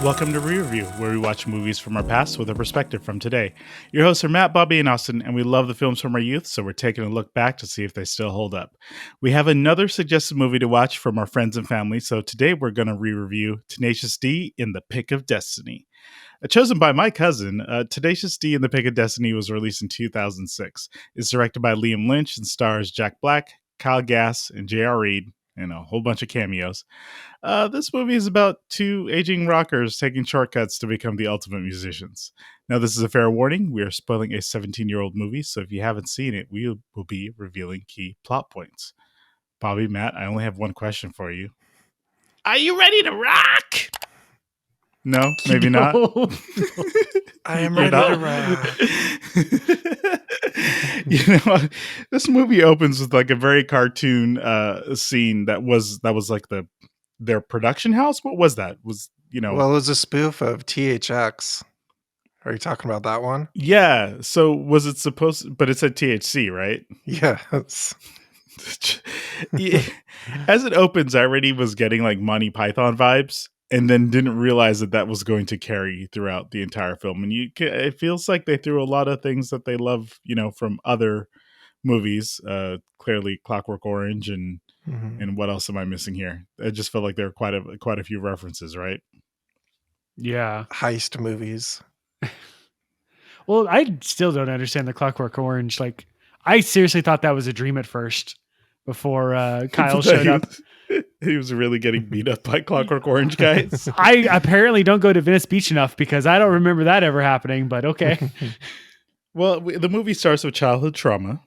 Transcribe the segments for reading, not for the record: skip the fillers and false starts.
Welcome to ReReview, where we watch movies from our past with a perspective from today. Your hosts are Matt, Bobby, and Austin, and we love the films from our youth, so we're taking a look back to see if they still hold up. We have another suggested movie to watch from our friends and family, so today we're going to re-review Tenacious D in the Pick of Destiny. Chosen by my cousin, Tenacious D in the Pick of Destiny was released in 2006. It's directed by Liam Lynch and stars Jack Black, Kyle Gass, and J.R. Reid, and a whole bunch of cameos. This movie is about two aging rockers taking shortcuts to become the ultimate musicians. Now, this is a fair warning. We are spoiling a 17-year-old movie, so if you haven't seen it, we will be revealing key plot points. Bobby, Matt, I only have one question for you. Are you ready to rock? No, maybe not. I am ready to rock. You know, this movie opens with like a very cartoon scene that was like their production house. What was that? Well, it was a spoof of THX. Are you talking about that one? Yeah. So was it supposed? But it said THC, right? Yes. Yeah. As it opens, I already was getting like Monty Python vibes, and then didn't realize that was going to carry throughout the entire film. And it feels like they threw a lot of things that they love, from other movies. Clearly, Clockwork Orange and what else am I missing here? I just felt like there were quite a few references, right? Yeah, heist movies. Well, I still don't understand the Clockwork Orange. Like, I seriously thought that was a dream at first before Kyle showed up. He was really getting beat up by Clockwork Orange guys. I apparently don't go to Venice Beach enough because I don't remember that ever happening, but okay. Well, the movie starts with childhood trauma,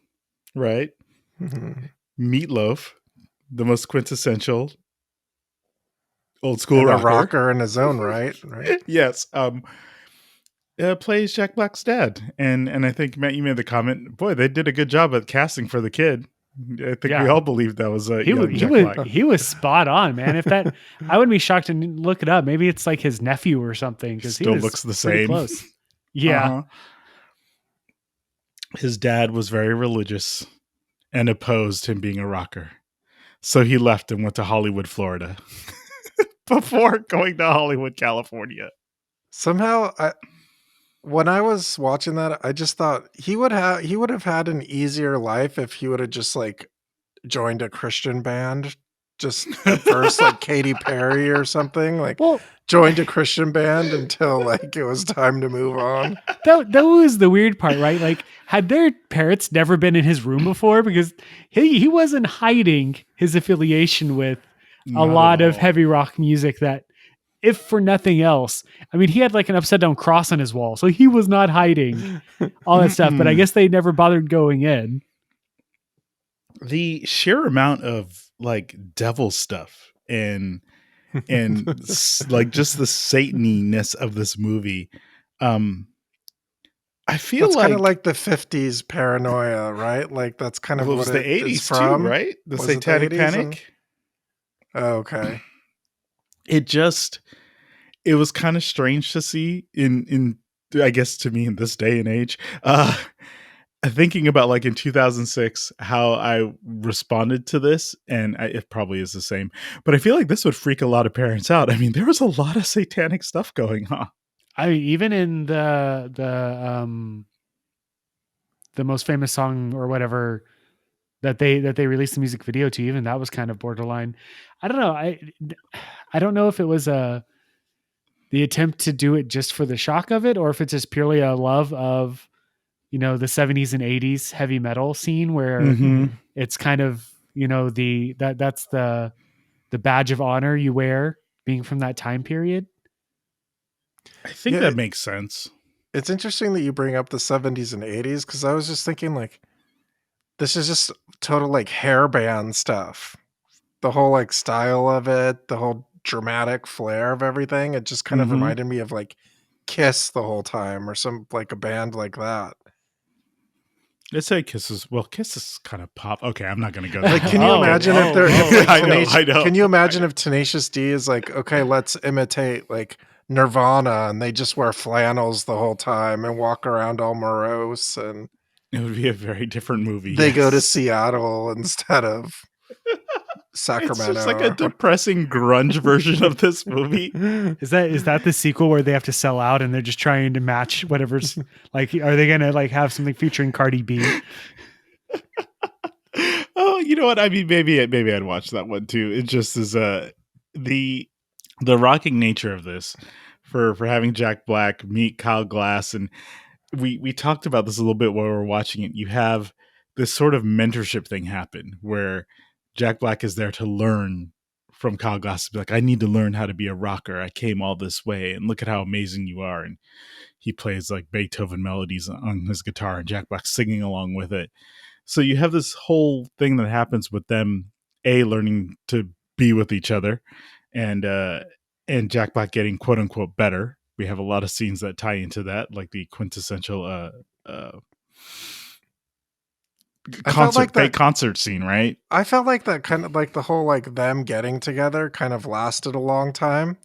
right? Meatloaf, the most quintessential old school rocker in his own right? Yes. Plays Jack Black's dad. And I think, Matt, you made the comment, boy, they did a good job at casting for the kid. I think we all believed that was he was spot on, man. If that, I wouldn't be shocked to look it up. Maybe it's like his nephew or something because still looks the same. Close. Yeah. Uh-huh. His dad was very religious and opposed him being a rocker, so he left and went to Hollywood, Florida, before going to Hollywood, California. Somehow, when I was watching that, I just thought he would have had an easier life if he would have just like joined a Christian band just at first, like Katy Perry or something. Like, joined a Christian band until like it was time to move on. That was the weird part, right? Like, had their parents never been in his room before? Because he wasn't hiding his affiliation with a lot of heavy rock music that, if for nothing else, I mean, he had like an upside down cross on his wall, so he was not hiding all that stuff, but I guess they never bothered going in. The sheer amount of like devil stuff and like just the Sataniness of this movie. I feel that's like kind of like the 50s paranoia, right? Like that's kind of what was the 80s from. Too, right? The Satanic Panic. Okay. It was kind of strange to see in I guess to me in this day and age, thinking about like in 2006 how I responded to this, and it probably is the same, but I feel like this would freak a lot of parents out. I mean, there was a lot of satanic stuff going on. I mean, even in the most famous song or whatever that they released the music video to, even that was kind of borderline. I don't know. I don't know if it was the attempt to do it just for the shock of it, or if it's just purely a love of, the 70s and 80s heavy metal scene where it's kind of, that's the badge of honor you wear being from that time period. I think that makes sense. It's interesting that you bring up the 70s and 80s, because I was just thinking like, this is just total like hair band stuff. The whole like style of it, the whole dramatic flair of everything. It just kind of reminded me of like Kiss the whole time, or some like a band like that. Let's say Kiss is kind of pop. Okay, I'm not going to go there. Like, can you imagine if they're Can you imagine if Tenacious D is like, okay, let's imitate like Nirvana, and they just wear flannels the whole time and walk around all morose, and it would be a very different movie. They go to Seattle instead of It's Sacramento. just like a depressing grunge version of this movie. Is that the sequel where they have to sell out and they're just trying to match whatever's like? Are they gonna like have something featuring Cardi B? Oh, you know what? I mean, maybe I'd watch that one too. It just is the rocking nature of this for having Jack Black meet Kyle Glass, and we talked about this a little bit while we were watching it. You have this sort of mentorship thing happen where Jack Black is there to learn from Kyle Glass, to be like, I need to learn how to be a rocker. I came all this way, and look at how amazing you are. And he plays like Beethoven melodies on his guitar, and Jack Black singing along with it. So you have this whole thing that happens with them, learning to be with each other, and Jack Black getting quote unquote better. We have a lot of scenes that tie into that, like the quintessential fake concert scene, right? I felt like that kind of like the whole like them getting together kind of lasted a long time.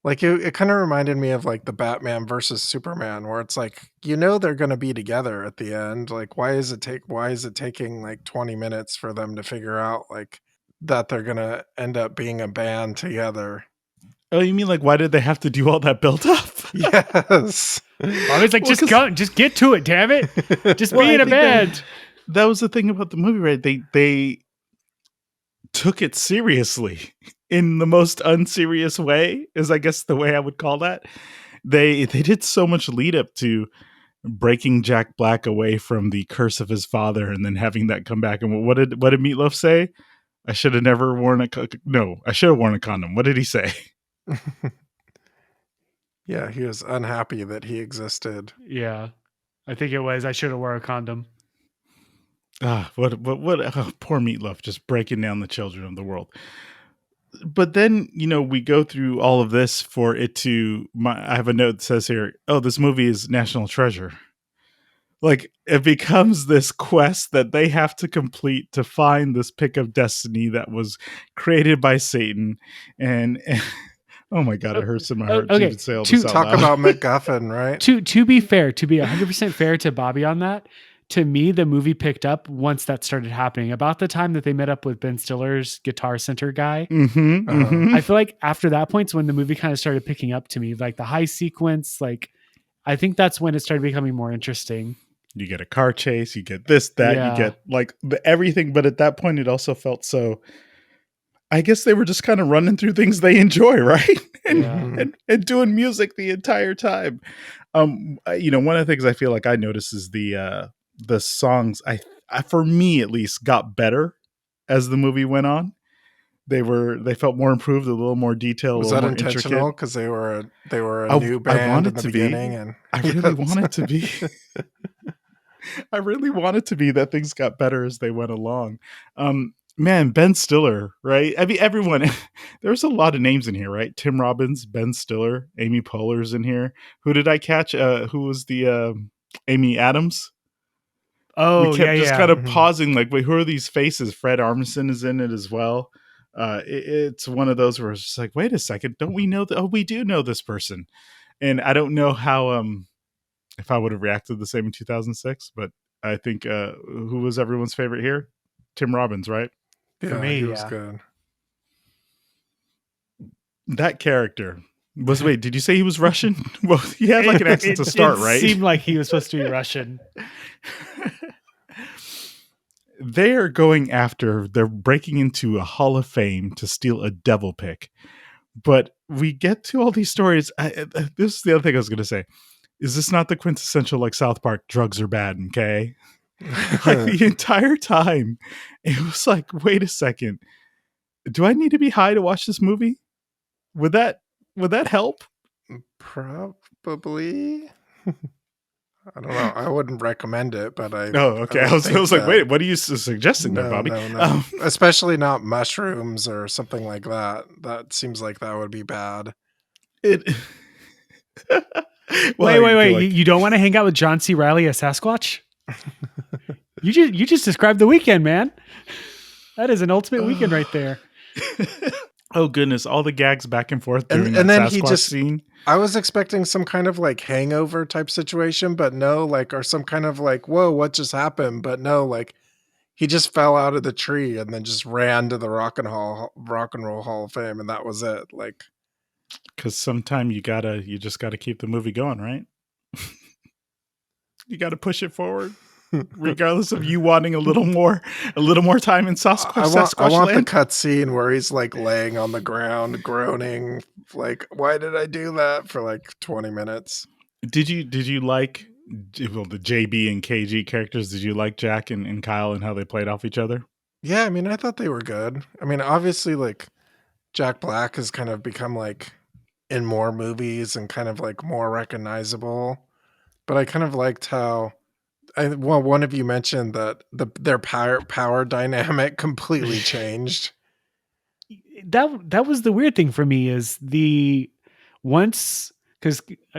Like it kind of reminded me of like the Batman versus Superman, where it's like, they're going to be together at the end. Like, why is it taking like 20 minutes for them to figure out like that they're going to end up being a band together? Oh, you mean like, why did they have to do all that build up? Yes. I was like, just get to it, damn it. Just be in a band. That was the thing about the movie, right? They took it seriously in the most unserious way, is I guess the way I would call that. They did so much lead up to breaking Jack Black away from the curse of his father, and then having that come back. And what did Meatloaf say? I should have never worn I should have worn a condom. What did he say? Yeah, he was unhappy that he existed. Yeah, I think it was, I should have worn a condom. What poor Meatloaf, just breaking down the children of the world. But then, we go through all of this for it to, I have a note that says here, oh, this movie is national treasure. Like, it becomes this quest that they have to complete to find this pick of destiny that was created by Satan. And oh my God, it hurts in my heart to even say all this out Talk loud. about MacGuffin, right? To be fair, to be 100% fair to Bobby on that, to me, the movie picked up once that started happening. About the time that they met up with Ben Stiller's Guitar Center guy. Mm-hmm, mm-hmm. I feel like after that point's when the movie kind of started picking up to me. Like the high sequence, like I think that's when it started becoming more interesting. You get a car chase, you get this, that, Yeah. you get like everything. But at that point, it also felt so, I guess they were just kind of running through things they enjoy, right? and doing music the entire time. One of the things I feel like I noticed is the songs, I for me at least, got better as the movie went on. They felt more improved, a little more detailed. Was a little that more intentional? Because they were a new band in the beginning, and I really want it to be. I really want it to be that things got better as they went along. Man, Ben Stiller, right? I mean, everyone. There's a lot of names in here, right? Tim Robbins, Ben Stiller, Amy Poehler's in here. Who did I catch? Who was the Amy Adams? Oh, we kept just kind of Mhm. pausing, like, wait, who are these faces? Fred Armisen is in it as well. It's one of those where it's just like, wait a second, don't we know that? Oh, we do know this person. And I don't know how if I would have reacted the same in 2006, but I think who was everyone's favorite here? Tim Robbins, right? Yeah, For me, he was yeah. good. That character was, wait, did you say he was Russian? Well, he had like an accent to start, right? It seemed like he was supposed to be Russian. They're breaking into a Hall of Fame to steal a devil pick. But we get to all these stories. This is the other thing I was going to say. Is this not the quintessential, like, South Park, drugs are bad, okay? Like, the entire time, it was like, wait a second. Do I need to be high to watch this movie? Would that help? Probably. I don't know. I wouldn't recommend it, but I. Oh, okay. I was like, wait, what are you suggesting there, Bobby? No. Especially not mushrooms or something like that. That seems like that would be bad. It. Wait. You don't want to hang out with John C. Reilly as Sasquatch? You just described the weekend, man. That is an ultimate weekend right there. Oh goodness, all the gags back and forth during and then Sasquatch he just scene. I was expecting some kind of like hangover type situation, but no, like, or some kind of like, whoa, what just happened? But no, like, he just fell out of the tree and then just ran to the Rock and Roll Hall of Fame, and that was it. Like, Because sometime you just gotta keep the movie going, right? You gotta push it forward, regardless of you wanting a little more time in I want the land. cut scene where he's like laying on the ground, groaning, like, why did I do that for like 20 minutes? Did you like the JB and KG characters? Did you like Jack and Kyle and how they played off each other? Yeah, I mean, I thought they were good. I mean, obviously, like, Jack Black has kind of become like in more movies and kind of like more recognizable. But I kind of liked how one of you mentioned that their power dynamic completely changed. That was the weird thing for me is because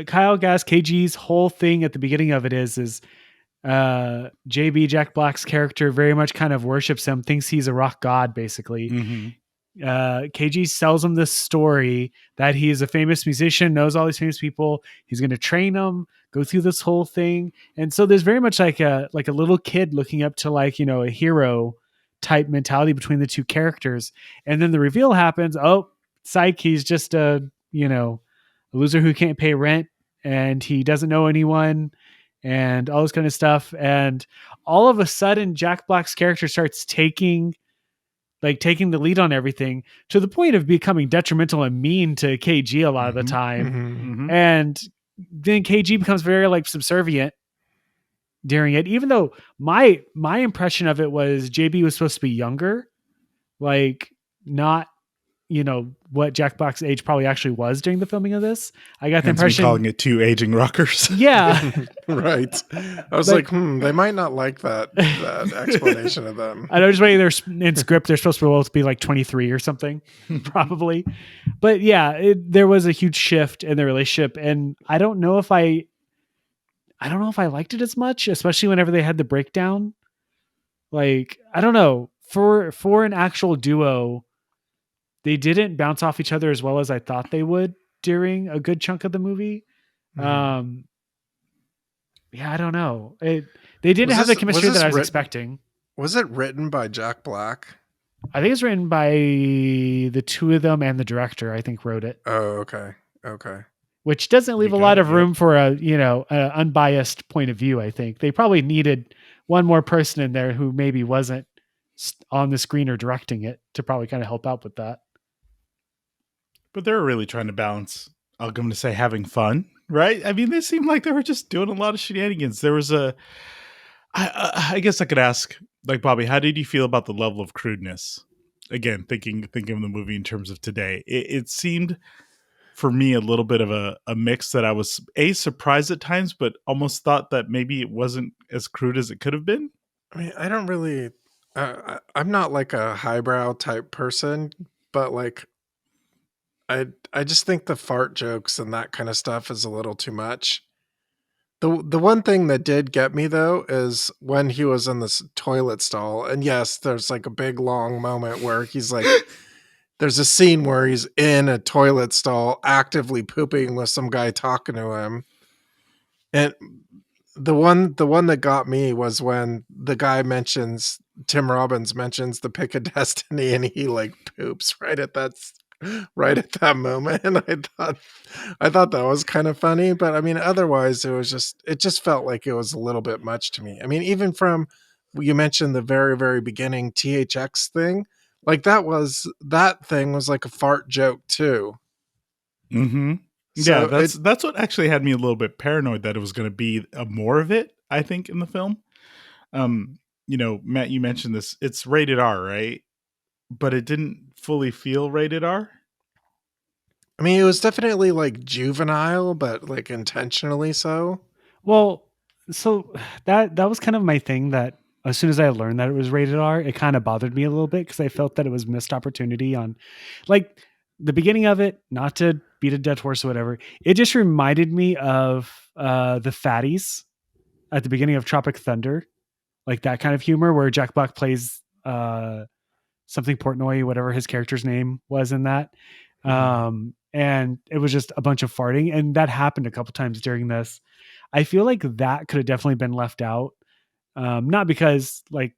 Kyle Gass KG's whole thing at the beginning of it is JB Jack Black's character very much kind of worships him, thinks he's a rock god basically. Mm-hmm. KG sells him this story that he is a famous musician, knows all these famous people. He's going to train them, go through this whole thing. And so there's very much like a little kid looking up to like, a hero type mentality between the two characters. And then the reveal happens. Oh, psych. He's just a loser who can't pay rent and he doesn't know anyone and all this kind of stuff. And all of a sudden Jack Black's character starts taking the lead on everything to the point of becoming detrimental and mean to KG a lot of the time. Mm-hmm. And then KG becomes very like subservient during it, even though my impression of it was JB was supposed to be younger, like not, what Jack Black's age probably actually was during the filming of this. I got the impression calling it two aging rockers. Yeah. Right. I was like, they might not like that explanation of them. I know, just waiting there in script, they're supposed to both be like 23 or something, probably. But yeah, there was a huge shift in the relationship, and I don't know if I liked it as much, especially whenever they had the breakdown. Like, I don't know, for an actual duo, they didn't bounce off each other as well as I thought they would during a good chunk of the movie. Yeah, I don't know. They didn't have the chemistry that I was expecting. Was it written by Jack Black? I think it's written by the two of them and the director, I think, wrote it. Oh, okay. Which doesn't leave a lot of room for a unbiased point of view, I think. They probably needed one more person in there who maybe wasn't on the screen or directing it to probably kind of help out with that. But they're really trying to balance, I'm going to say, having fun, right? I mean, they seemed like they were just doing a lot of shenanigans. There was I guess I could ask, like, Bobby, how did you feel about the level of crudeness? Again, thinking of the movie in terms of today, it seemed for me a little bit of a mix that I was surprised at times, but almost thought that maybe it wasn't as crude as it could have been. I mean, I don't really, I'm not like a highbrow type person, but like, I just think the fart jokes and that kind of stuff is a little too much. The one thing that did get me though is when he was in this toilet stall, and yes, there's like a big long moment where he's like, there's a scene where he's in a toilet stall actively pooping with some guy talking to him. And the one that got me was when the guy Tim Robbins mentions the pick of destiny and he like poops right at that moment. And I thought that was kind of funny, but I mean, otherwise it just felt like it was a little bit much to me. I mean, even from, you mentioned the very, very beginning THX thing, like that thing was like a fart joke too. Mm-hmm. So yeah, that's what actually had me a little bit paranoid that it was going to be more of it, I think, in the film. Matt, you mentioned this, it's rated R, right? But it didn't fully feel rated R. I mean, it was definitely like juvenile, but like intentionally so. Well, so that was kind of my thing, that as soon as I learned that it was rated R, it kind of bothered me a little bit because I felt that it was missed opportunity on like the beginning of it, not to beat a dead horse or whatever. It just reminded me of the Fatties at the beginning of Tropic Thunder, like that kind of humor where Jack Black plays something Portnoy, whatever his character's name was in that. And it was just a bunch of farting. And that happened a couple times during this. I feel like that could have definitely been left out. Not because like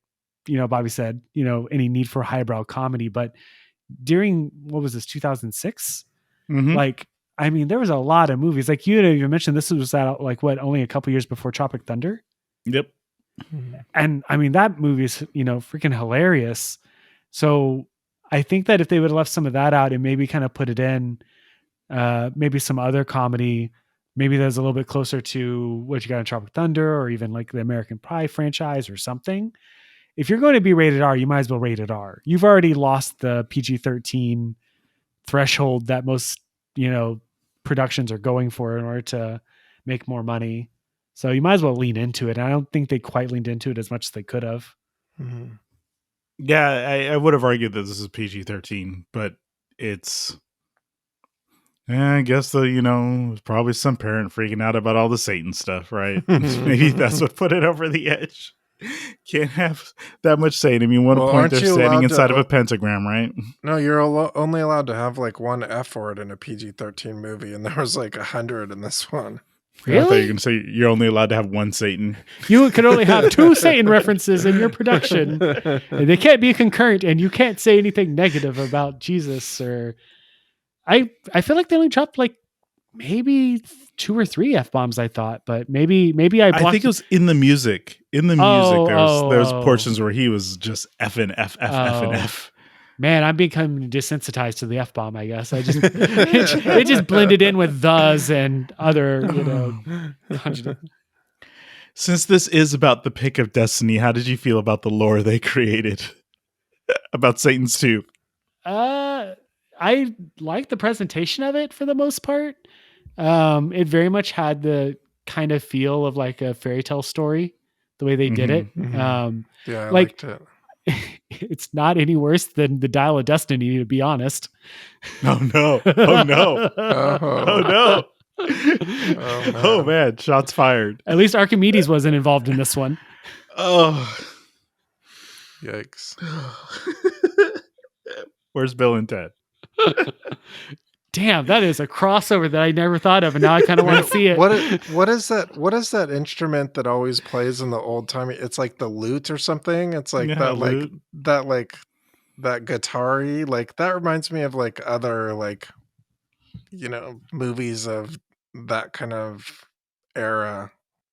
Bobby said, any need for highbrow comedy, but during, what was this, 2006? Mhm. Like, I mean, there was a lot of movies. Like you even mentioned, this was out like only a couple years before Tropic Thunder. Yep. And I mean, that movie is, freaking hilarious. So I think that if they would have left some of that out and maybe kind of put it in, maybe some other comedy, maybe that's a little bit closer to what you got in Tropic Thunder, or even like the American Pie franchise or something. If you're going to be rated R, you might as well rate it R. You've already lost the PG-13 threshold that most, productions are going for in order to make more money. So you might as well lean into it. And I don't think they quite leaned into it as much as they could have. Mm-hmm. Yeah, I would have argued that this is PG-13, but it's, I guess there's probably some parent freaking out about all the Satan stuff, right? Maybe that's what put it over the edge. Can't have that much Satan. I mean, one point aren't they're you standing allowed inside to- of a pentagram, right? No, you're only allowed to have like one F word in a PG-13 movie, and there was like 100 in this one. I thought you were Really? going to say you're only allowed to have one Satan. You could only have 2 Satan references in your production. And they can't be concurrent, and you can't say anything negative about Jesus. Or I feel like they only dropped like maybe 2 or 3 F-bombs, I thought, but maybe I blocked. I think it was in the music. In the music, there was portions where he was just effing F, F, F, and F. Man, I'm becoming desensitized to the F-bomb, I guess. I just it just blended in with thes and other, Since this is about the pick of destiny, how did you feel about the lore they created about Satan's tooth? I like the presentation of it for the most part. It very much had the kind of feel of like a fairy tale story, the way they did it. Yeah, I like liked it. It's not any worse than the Dial of Destiny, to be honest. Oh no! Oh no! Oh no! Oh man! Shots fired. At least Archimedes wasn't involved in this one. Oh, yikes! Where's Bill and Ted? Damn, that is a crossover that I never thought of, and now I kind of want to see it. What is that? What is that instrument that always plays in the old timey? It's like the lute or something. It's like lute. that guitar-y. Like that reminds me of like other like movies of that kind of era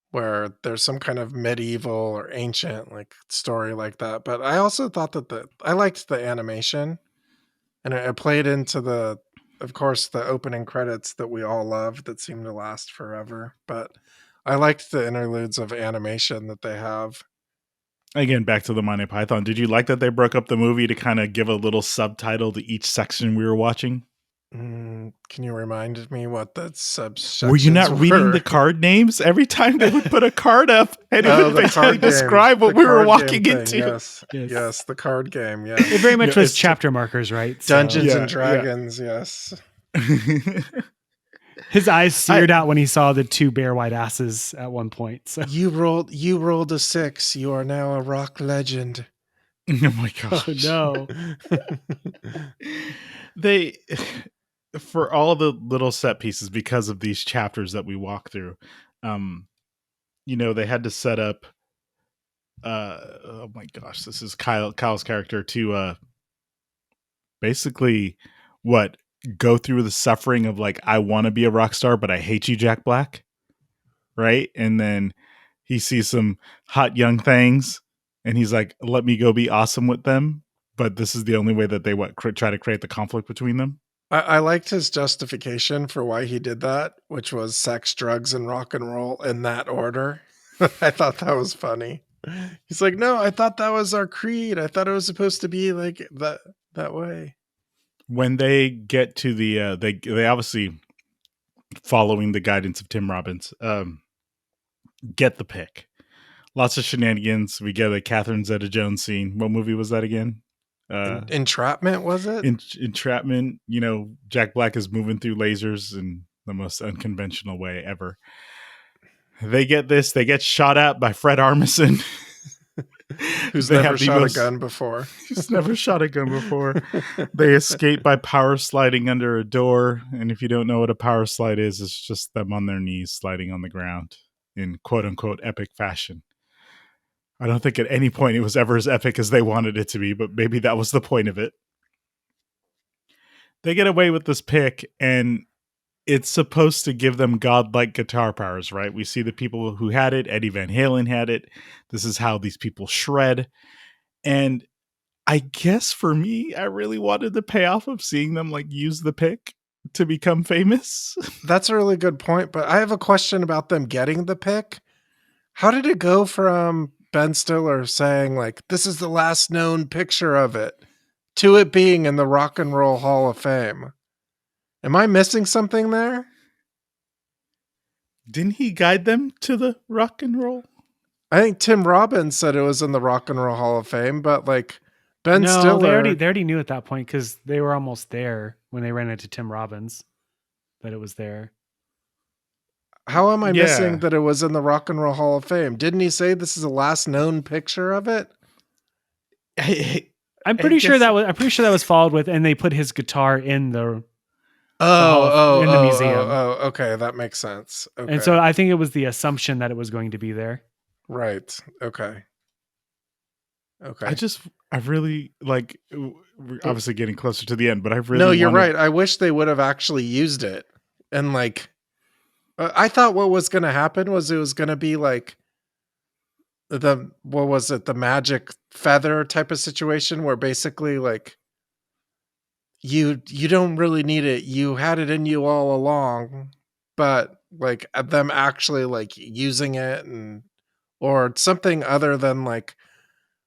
where there's some kind of medieval or ancient like story like that. But I also thought that I liked the animation, and it played into of course, the opening credits that we all love that seem to last forever. But I liked the interludes of animation that they have. Again, back to the Monty Python. Did you like that they broke up the movie to kind of give a little subtitle to each section we were watching? Can you remind me what the subsections were? You not reading the card names every time they would put a card up and it would basically describe what we were walking into? Yes, the card game. Yes, it very much was chapter markers, right? So, Dungeons and Dragons. Yes. His eyes seared out when he saw the 2 bare white asses at one point. So. You rolled a 6. You are now a rock legend. Oh my gosh! Oh, no. They, for all the little set pieces, because of these chapters that we walk through, they had to set up. Oh my gosh! This is Kyle's character to basically go through the suffering of like, I want to be a rock star, but I hate you, Jack Black. Right. And then he sees some hot young things and he's like, let me go be awesome with them. But this is the only way that they try to create the conflict between them. I liked his justification for why he did that, which was sex, drugs, and rock and roll in that order. I thought that was funny. He's like, no, I thought that was our creed. I thought it was supposed to be like that way. When they get to the they obviously, following the guidance of Tim Robbins, get the pick. Lots of shenanigans. We get a Catherine Zeta-Jones scene. What movie was that again? Entrapment, was it? Entrapment. Jack Black is moving through lasers in the most unconventional way ever. They get this. They get shot at by Fred Armisen. Who's never shot a gun before. He's never shot a gun before. They escape by power sliding under a door. And if you don't know what a power slide is, it's just them on their knees sliding on the ground in quote unquote epic fashion. I don't think at any point it was ever as epic as they wanted it to be, but maybe that was the point of it. They get away with this pick, and it's supposed to give them godlike guitar powers, right? We see the people who had it. Eddie Van Halen had it. This is how these people shred. And I guess for me, I really wanted the payoff of seeing them like use the pick to become famous. That's a really good point, but I have a question about them getting the pick. How did it go from Ben Stiller saying like, this is the last known picture of it, to it being in the Rock and Roll Hall of Fame? Am I missing something there? Didn't he guide them to the rock and roll? I think Tim Robbins said it was in the Rock and Roll Hall of Fame, but like Ben No, Stiller, they already knew at that point because they were almost there when they ran into Tim Robbins that it was there. how am I Yeah. missing that it was in the Rock and Roll Hall of Fame? Didn't he say this is the last known picture of it? I'm pretty sure that was followed with, and they put his guitar in the in the museum. Okay, that makes sense. Okay. And so I think it was the assumption that it was going to be there. Right. Okay. I really like, we're obviously getting closer to the end, but I really No, you're right. I wish they would have actually used it. And like, I thought what was going to happen was it was going to be like the magic feather type of situation where basically like you don't really need it. You had it in you all along, but like them actually like using it or something other than like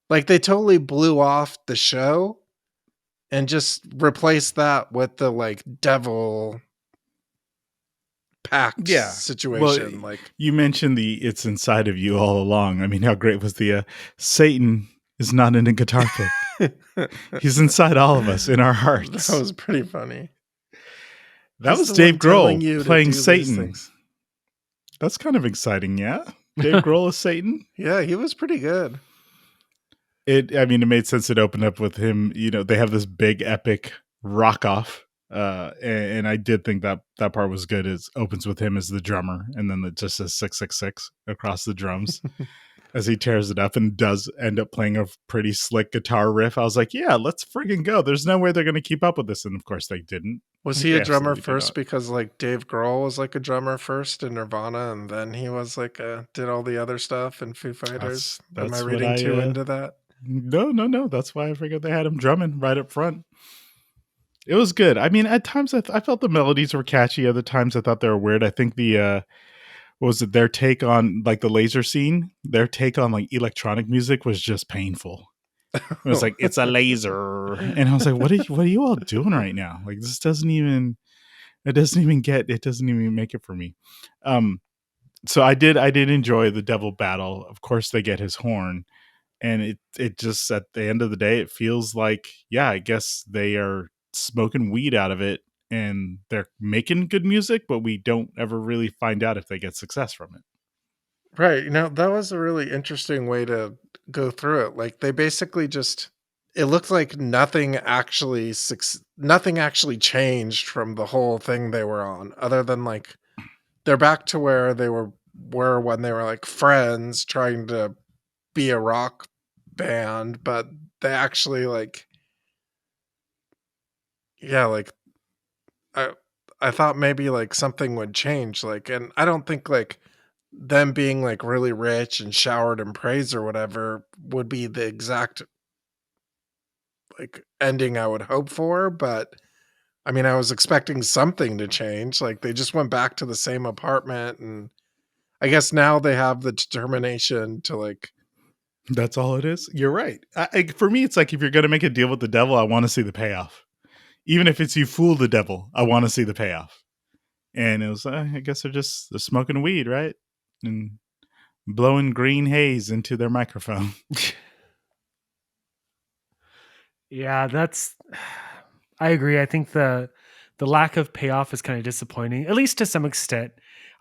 they totally blew off the show and just replaced that with the like devil pact situation. Well, you mentioned it's inside of you all along. I mean, how great was the Satan is not in a guitar pick. He's inside all of us in our hearts. That was pretty funny. That was Dave Grohl playing Satan. That's kind of exciting, yeah? Dave Grohl is Satan? Yeah, he was pretty good. It made sense. It opened up with him. You know, they have this big epic rock off. And I did think that part was good. It opens with him as the drummer, and then it just says 666 across the drums as he tears it up and does end up playing a pretty slick guitar riff. I was like, yeah, let's friggin' go. There's no way they're going to keep up with this. And of course they didn't. Was he a drummer first because like Dave Grohl was like a drummer first in Nirvana, and then he was like did all the other stuff in Foo Fighters? Am I reading too into that? No. That's why I figured they had him drumming right up front. It was good. I mean, at times I felt the melodies were catchy. Other times I thought they were weird. I think their take on like the laser scene, their take on like electronic music was just painful. It was like, it's a laser. And I was like, what are you all doing right now? Like, this doesn't even make it for me. So I did enjoy the devil battle. Of course they get his horn. And it just, at the end of the day, it feels like, yeah, I guess they are smoking weed out of it and they're making good music, but we don't ever really find out if they get success from it. Right. That was a really interesting way to go through it. Like they basically it looked like nothing actually changed from the whole thing they were on, other than like they're back to where they were when they were like friends trying to be a rock band, but they actually like, yeah, like I thought maybe like something would change, like, and I don't think like them being like really rich and showered in praise or whatever would be the exact like ending I would hope for, but I mean, I was expecting something to change. Like they just went back to the same apartment, and I guess now they have the determination to like. That's all it is. You're right. For me, it's like, if you're going to make a deal with the devil, I want to see the payoff. Even if it's you fool the devil, I want to see the payoff. And it was, I guess they're smoking weed, right? And blowing green haze into their microphone. Yeah, I agree. I think the lack of payoff is kind of disappointing, at least to some extent.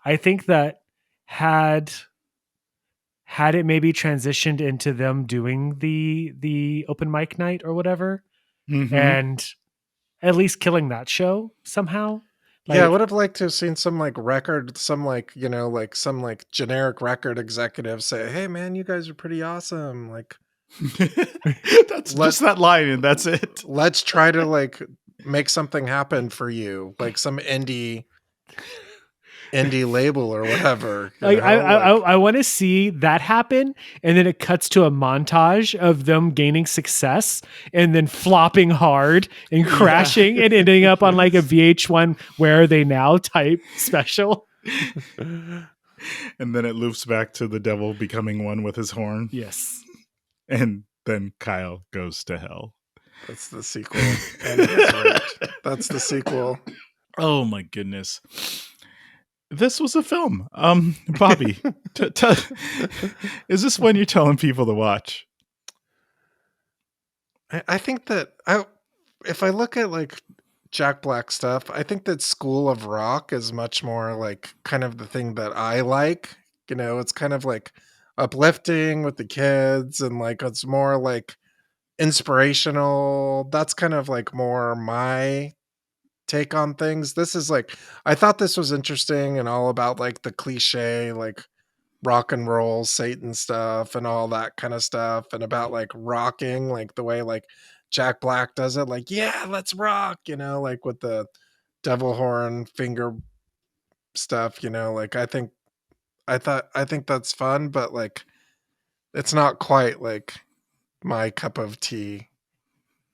I think that had it maybe transitioned into them doing the open mic night or whatever, and at least killing that show somehow, Yeah, I Like, would have liked to have seen some like record, some like, like some like generic record executive say, "Hey man, you guys are pretty awesome. Like That's let just that line, and that's it. let's try to like make something happen for you." Like some indie label or whatever, like like I want to see that happen, and then it cuts to a montage of them gaining success and then flopping hard and crashing and ending up on like a Yes. VH1 "Where Are They Now" type special. And then it loops back to the devil becoming one with his horn. Yes. And then Kyle goes to hell. that's the sequel. And he gets raped. That's the sequel. Oh my goodness. This was a film. Bobby, is this one you're telling people to watch? I think that if I look at like Jack Black stuff, I think that School of Rock is much more like kind of the thing that I like. It's kind of like uplifting with the kids and like it's more like inspirational. That's kind of like more my take on things. This is like I thought this was interesting and all about like the cliche like rock and roll Satan stuff and all that kind of stuff and about like rocking like the way like Jack Black does it, like, yeah, let's rock, like with the devil horn finger stuff, like I think that's fun, but like it's not quite like my cup of tea.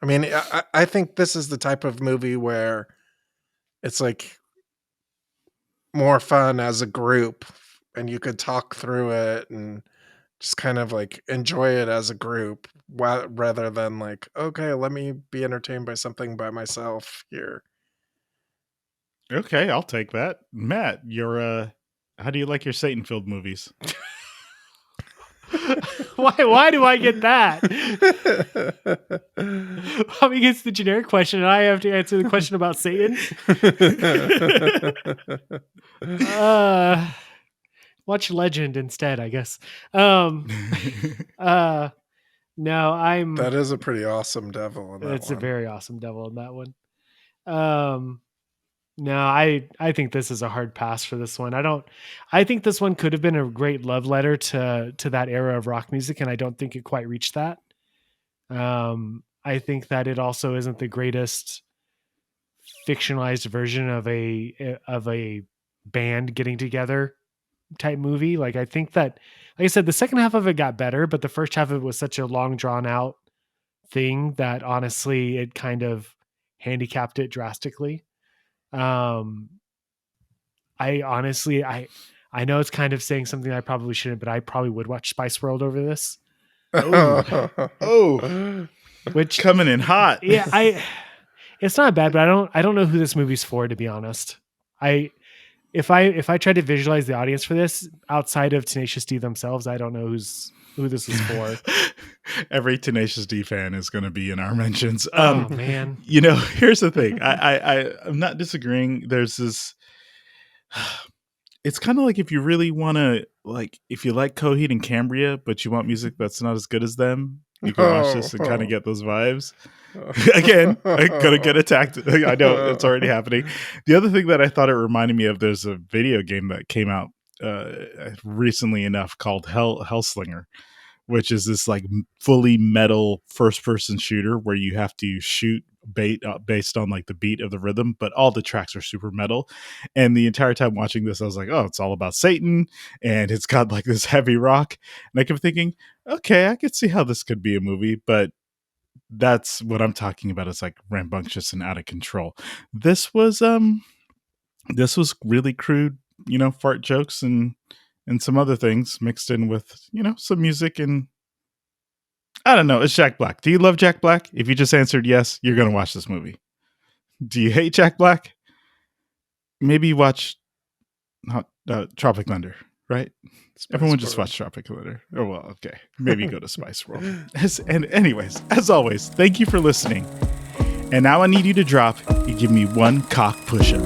I mean, I think this is the type of movie where it's like more fun as a group and you could talk through it and just kind of like enjoy it as a group rather than like, okay, let me be entertained by something by myself here. Okay, I'll take that. Matt, you're how do you like your Satan-filled movies? Why do I get that? Bobby gets the generic question, and I have to answer the question about Satan. Watch Legend instead, I guess. No, That is a pretty awesome devil in that it's one. a very awesome devil in that one. No, I think this is a hard pass for this one. I think this one could have been a great love letter to that era of rock music, and I don't think it quite reached that. I think that it also isn't the greatest fictionalized version of a band getting together type movie. Like I think that, like I said, the second half of it got better, but the first half of it was such a long drawn out thing that honestly it kind of handicapped it drastically. I honestly, I know it's kind of saying something I probably shouldn't, but I probably would watch Spice World over this. Oh, Which coming in hot. Yeah, it's not bad, but I don't know who this movie's for, to be honest. If I try to visualize the audience for this outside of Tenacious D themselves, I don't know who this is for. Every Tenacious D fan is going to be in our mentions. Oh man, here's the thing. I'm not disagreeing. There's this. It's kind of like if you really want to, like, if you like Coheed and Cambria, but you want music that's not as good as them, you can watch this and kind of get those vibes. Again, I'm gonna get attacked. I know it's already happening. The other thing that I thought it reminded me of, there's a video game that came out recently enough called Hellslinger, which is this like fully metal first person shooter where you have to shoot based on like the beat of the rhythm, but all the tracks are super metal. And the entire time watching this, I was like, oh, it's all about Satan and it's got like this heavy rock. And I kept thinking, okay, I could see how this could be a movie, but that's what I'm talking about. It's like rambunctious and out of control. This was really crude, fart jokes and some other things mixed in with, some music. And I don't know. It's Jack Black. Do you love Jack Black? If you just answered yes, you're going to watch this movie. Do you hate Jack Black? Maybe you watch Tropic Thunder, right? Everyone just watched Tropic Thunder. Oh, well, okay. Maybe go to Spice World. And anyways, as always, thank you for listening. And now I need you to drop and give me one cock push-up.